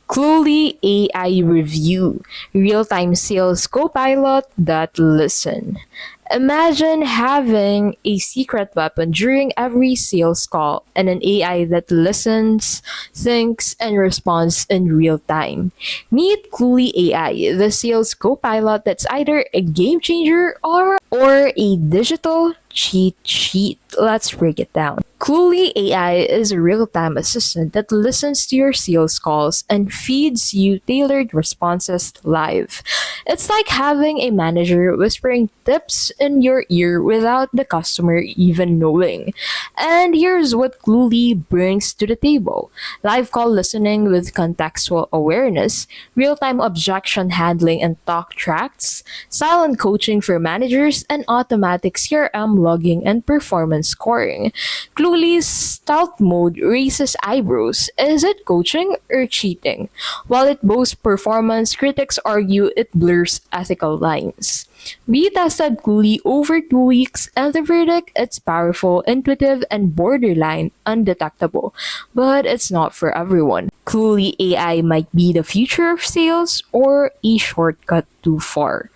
Cluely AI Review, real-time sales copilot that listen. Imagine having a secret weapon during every sales call and an AI that listens, thinks, and responds in real time. Meet Cluely AI, the sales copilot that's either a game changer or a digital cheat sheet. Let's break it down. Cluely AI is a real-time assistant that listens to your sales calls and feeds you tailored responses live. It's like having a manager whispering tips in your ear without the customer even knowing. And here's what Cluely brings to the table: live call listening with contextual awareness, real time objection handling and talk tracks, silent coaching for managers, and automatic CRM logging and performance scoring. Cluely's stealth mode raises eyebrows. Is it coaching or cheating? While it boasts performance, critics argue it blurs ethical lines. We tested Cluely over 2 weeks, and the verdict: it's powerful, intuitive, and borderline undetectable. But it's not for everyone. Cluely AI might be the future of sales or a shortcut too far.